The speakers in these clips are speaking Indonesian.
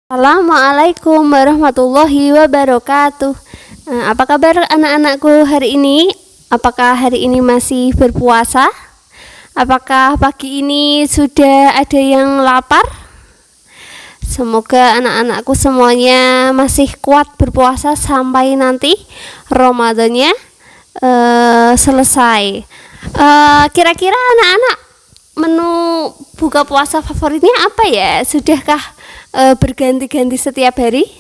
Assalamualaikum warahmatullahi wabarakatuh. Apa kabar anak-anakku hari ini? Apakah hari ini masih berpuasa? Apakah pagi ini sudah ada yang lapar? Semoga anak-anakku semuanya masih kuat berpuasa sampai nanti Ramadannya selesai. Kira-kira anak-anak menu buka puasa favoritnya apa ya? Sudahkah berganti-ganti setiap hari?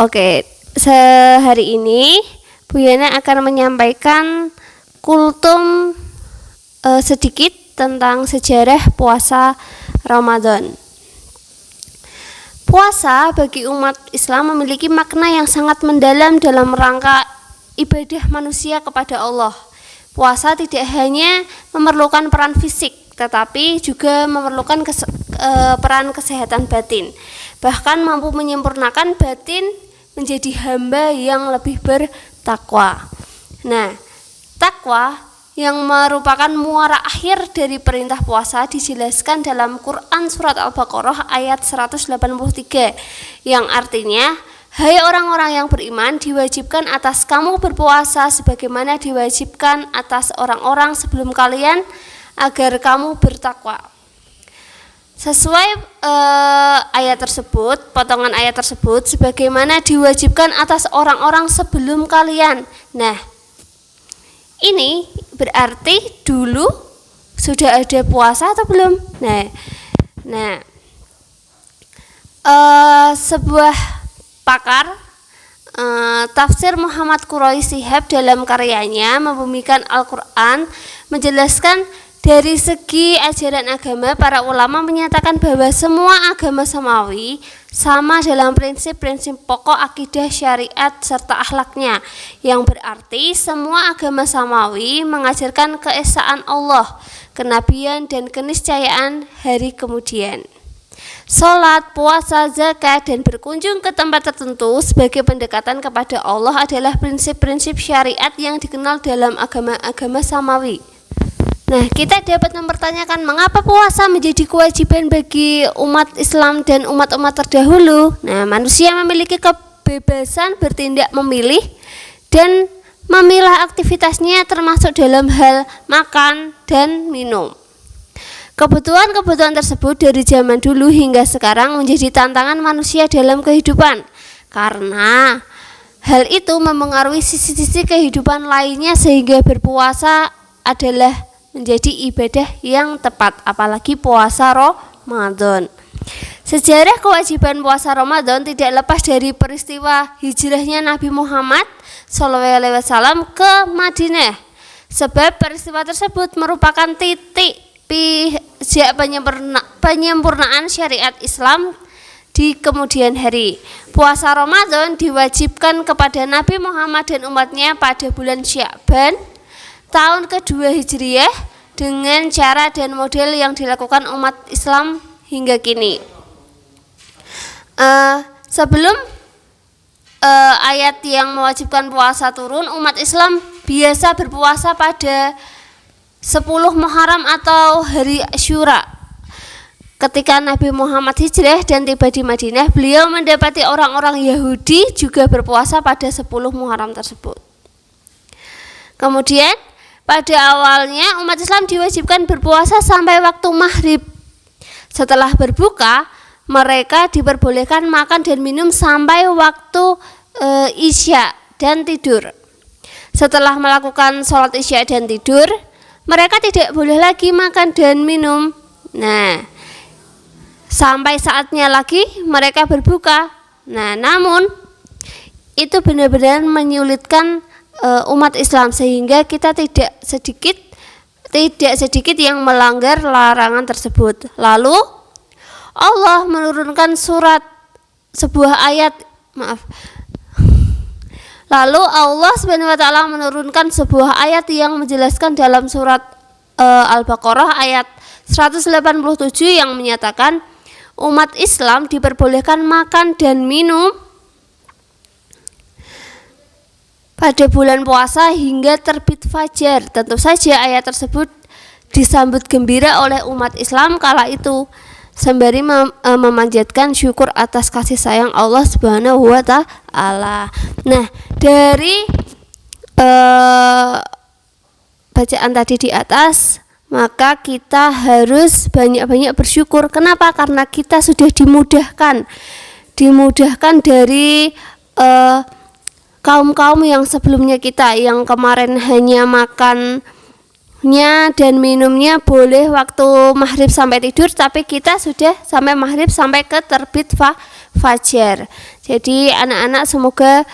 Oke, sehari ini Bu Yana akan menyampaikan kultum sedikit tentang sejarah puasa Ramadan. Puasa bagi umat Islam memiliki makna yang sangat mendalam dalam rangka ibadah manusia kepada Allah. Puasa tidak hanya memerlukan peran fisik, tetapi juga memerlukan peran kesehatan batin. Bahkan mampu menyempurnakan batin menjadi hamba yang lebih bertakwa. Takwa yang merupakan muara akhir dari perintah puasa dijelaskan dalam Quran surat Al-Baqarah ayat 183 yang artinya, hai orang-orang yang beriman, diwajibkan atas kamu berpuasa sebagaimana diwajibkan atas orang-orang sebelum kalian agar kamu bertakwa. Sesuai ayat tersebut, potongan ayat tersebut, sebagaimana diwajibkan atas orang-orang sebelum kalian. Ini berarti dulu sudah ada puasa atau belum? Sebuah pakar tafsir Muhammad Quraisy Shihab dalam karyanya Membumikan Al-Quran menjelaskan dari segi ajaran agama, para ulama menyatakan bahwa semua agama samawi sama dalam prinsip-prinsip pokok akidah, syariat, serta akhlaknya, yang berarti semua agama samawi mengajarkan keesaan Allah, kenabian, dan keniscayaan hari kemudian. Salat, puasa, zakat, dan berkunjung ke tempat tertentu sebagai pendekatan kepada Allah adalah prinsip-prinsip syariat yang dikenal dalam agama-agama samawi. Kita dapat mempertanyakan mengapa puasa menjadi kewajiban bagi umat Islam dan umat-umat terdahulu. Manusia memiliki kebebasan bertindak memilih dan memilah aktivitasnya termasuk dalam hal makan dan minum. Kebutuhan-kebutuhan tersebut dari zaman dulu hingga sekarang menjadi tantangan manusia dalam kehidupan, karena hal itu mempengaruhi sisi-sisi kehidupan lainnya sehingga berpuasa adalah menjadi ibadah yang tepat, apalagi puasa Ramadan. Sejarah kewajiban puasa Ramadan tidak lepas dari peristiwa hijrahnya Nabi Muhammad SAW ke Madinah, sebab peristiwa tersebut merupakan titik pijak penyempurnaan syariat Islam di kemudian hari. Puasa Ramadan diwajibkan kepada Nabi Muhammad dan umatnya pada bulan Sya'ban tahun kedua Hijriyah dengan cara dan model yang dilakukan umat Islam hingga kini. Sebelum ayat yang mewajibkan puasa turun, umat Islam biasa berpuasa pada 10 Muharram atau hari Asyura. Ketika Nabi Muhammad hijrah dan tiba di Madinah, beliau mendapati orang-orang Yahudi juga berpuasa pada 10 Muharram tersebut. Kemudian pada awalnya umat Islam diwajibkan berpuasa sampai waktu maghrib. Setelah berbuka, mereka diperbolehkan makan dan minum sampai waktu isya dan tidur. Setelah melakukan sholat isya dan tidur, mereka tidak boleh lagi makan dan minum. Sampai saatnya lagi mereka berbuka. Namun itu benar-benar menyulitkan umat Islam, sehingga kita tidak sedikit yang melanggar larangan tersebut. Lalu Allah menurunkan Allah Subhanahu wa taala menurunkan sebuah ayat yang menjelaskan dalam surat Al-Baqarah ayat 187 yang menyatakan umat Islam diperbolehkan makan dan minum pada bulan puasa hingga terbit fajar. Tentu saja ayat tersebut disambut gembira oleh umat Islam kala itu. sembari memanjatkan syukur atas kasih sayang Allah Subhanahu wa taala. Nah, dari bacaan tadi di atas, maka kita harus banyak-banyak bersyukur. Kenapa? Karena kita sudah dimudahkan dari kaum-kaum yang sebelumnya kita, yang kemarin hanya makannya dan minumnya boleh waktu maghrib sampai tidur, tapi kita sudah sampai maghrib sampai ke terbit fajar. Jadi anak-anak, semoga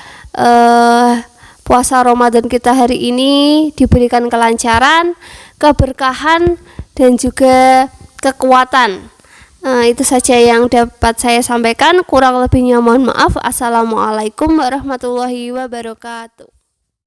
puasa Ramadan kita hari ini diberikan kelancaran, keberkahan, dan juga kekuatan. Itu saja yang dapat saya sampaikan. Kurang lebihnya mohon maaf. Assalamualaikum warahmatullahi wabarakatuh.